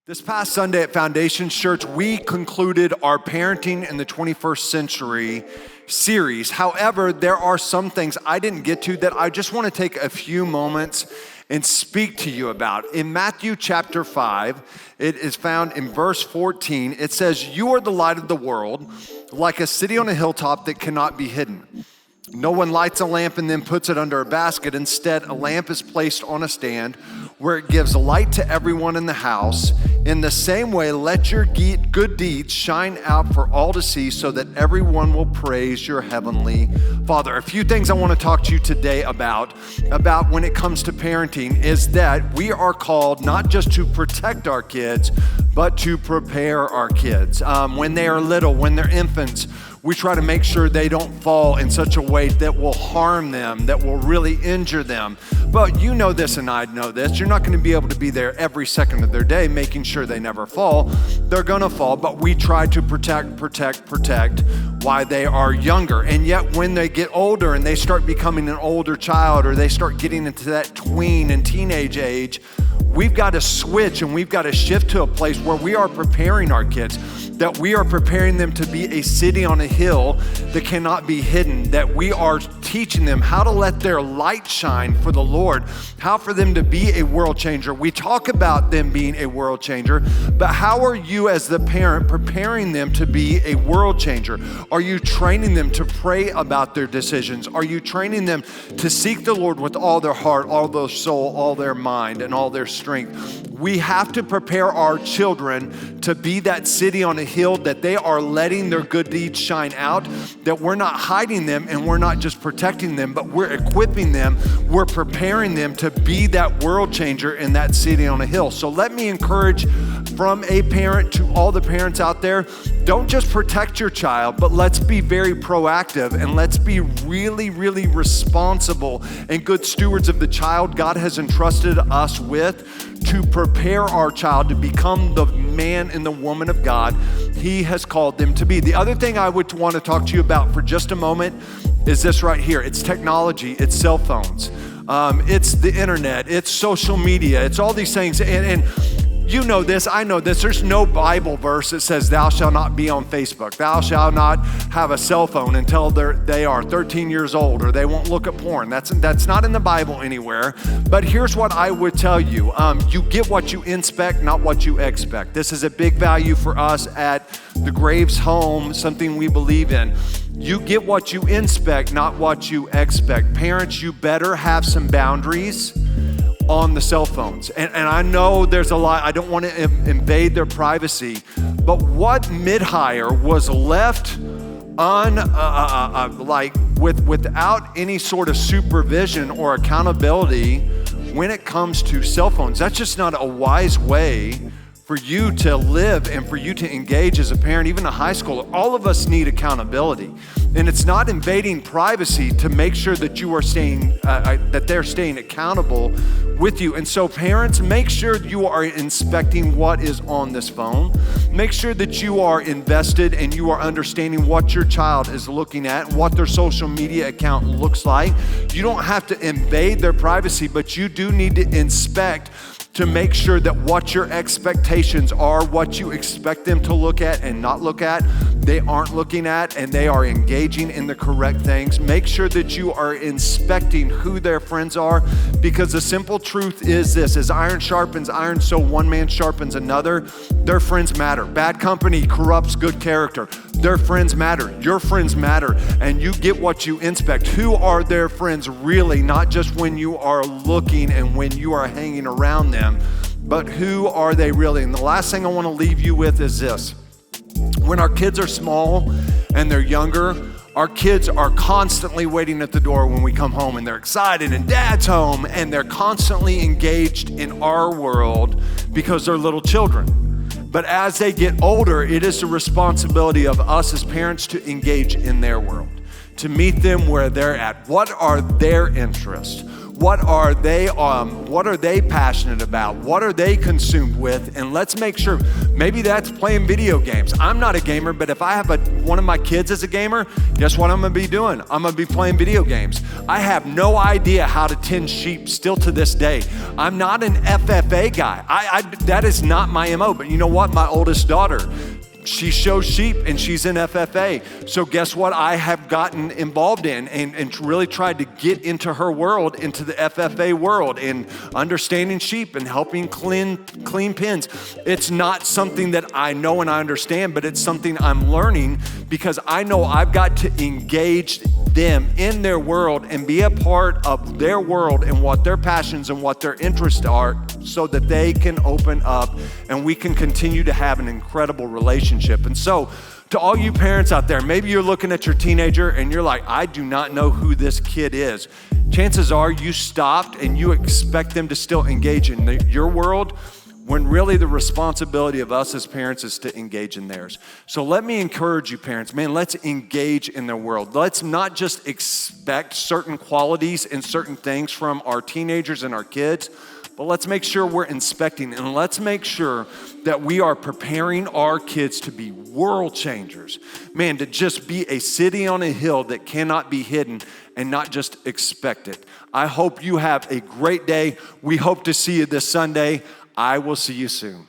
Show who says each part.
Speaker 1: This past Sunday at Foundations Church, we concluded our Parenting in the 21st Century series. However, there are some things I didn't get to that I just want to take a few moments and speak to you about. In Matthew chapter 5, it is found in verse 14. It says, "You are the light of the world, like a city on a hilltop that cannot be hidden. No one lights a lamp and then puts it under a basket. Instead, a lamp is placed on a stand where it gives light to everyone in the house. In the same way, let your good deeds shine out for all to see so that everyone will praise your heavenly Father." A few things I want to talk to you today about when it comes to parenting is that we are called not just to protect our kids, but to prepare our kids. When they are little, when they're infants, we try to make sure they don't fall in such a way that will harm them, that will really injure them. But you know this and I know this. You're not going to be able to be there every second of their day making sure they never fall. They're going to fall, but we try to protect while they are younger. And yet when they get older and they start becoming an older child or they start getting into that tween and teenage age, we've got to switch and we've got to shift to a place where we are preparing our kids, that we are preparing them to be a city on a hill that cannot be hidden, that we are teaching them how to let their light shine for the Lord, how for them to be a world changer. We talk about them being a world changer, but how are you as the parent preparing them to be a world changer? Are you training them to pray about their decisions? Are you training them to seek the Lord with all their heart, all their soul, all their mind, and all their strength? We have to prepare our children to be that city on a hill, that they are letting their good deeds shine out, that we're not hiding them and we're not just protecting them, but we're equipping them, we're preparing them to be that world changer in that city on a hill. So let me encourage from a parent to all the parents out there, don't just protect your child, but let's be very proactive and let's be really, really responsible and good stewards of the child God has entrusted us with, to prepare our child to become the man and the woman of God He has called them to be. The other thing I would want to talk to you about for just a moment is this right here. It's technology, it's cell phones, it's the internet, it's social media, it's all these things. And you know this, I know this, there's no Bible verse that says thou shalt not be on Facebook. Thou shalt not have a cell phone until they are 13 years old, or they won't look at porn. That's not in the Bible anywhere. But here's what I would tell you. You get what you inspect, not what you expect. This is a big value for us at the Graves home, something we believe in. You get what you inspect, not what you expect. Parents, you better have some boundaries on the cell phones. And I know there's a lot, I don't want to invade their privacy, but what mid-hire was left without any sort of supervision or accountability when it comes to cell phones, that's just not a wise way for you to live and for you to engage as a parent, even a high schooler. All of us need accountability. And it's not invading privacy to make sure that you are that they're staying accountable with you. And so parents, make sure you are inspecting what is on this phone. Make sure that you are invested and you are understanding what your child is looking at, what their social media account looks like. You don't have to invade their privacy, but you do need to inspect to make sure that what your expectations are, what you expect them to look at and not look at, they aren't looking at and they are engaging in the correct things. Make sure that you are inspecting who their friends are, because the simple truth is this: as iron sharpens iron, so one man sharpens another. Their friends matter. Bad company corrupts good character. Their friends matter. Your friends matter. And you get what you inspect. Who are their friends really? Not just when you are looking and when you are hanging around them, but who are they really? And the last thing I want to leave you with is this. When our kids are small and they're younger, our kids are constantly waiting at the door when we come home, and they're excited and dad's home, and they're constantly engaged in our world because they're little children. But as they get older, it is the responsibility of us as parents to engage in their world, to meet them where they're at. What are their interests? What are they passionate about? What are they consumed with? And let's make sure, maybe that's playing video games. I'm not a gamer, but if I have one of my kids as a gamer, guess what I'm gonna be doing? I'm gonna be playing video games. I have no idea how to tend sheep still to this day. I'm not an FFA guy. That is not my MO, but you know what? My oldest daughter, she shows sheep and she's in FFA. So guess what I have gotten involved in and really tried to get into her world, into the FFA world, and understanding sheep and helping clean pens. It's not something that I know and I understand, but it's something I'm learning because I know I've got to engage them in their world and be a part of their world and what their passions and what their interests are so that they can open up and we can continue to have an incredible relationship. And so to all you parents out there, maybe you're looking at your teenager and you're like, I do not know who this kid is. Chances are you stopped and you expect them to still engage in your world when really the responsibility of us as parents is to engage in theirs. So let me encourage you parents, man, let's engage in their world. Let's not just expect certain qualities and certain things from our teenagers and our kids, but let's make sure we're inspecting and let's make sure that we are preparing our kids to be world changers. Man, to just be a city on a hill that cannot be hidden and not just expect it. I hope you have a great day. We hope to see you this Sunday. I will see you soon.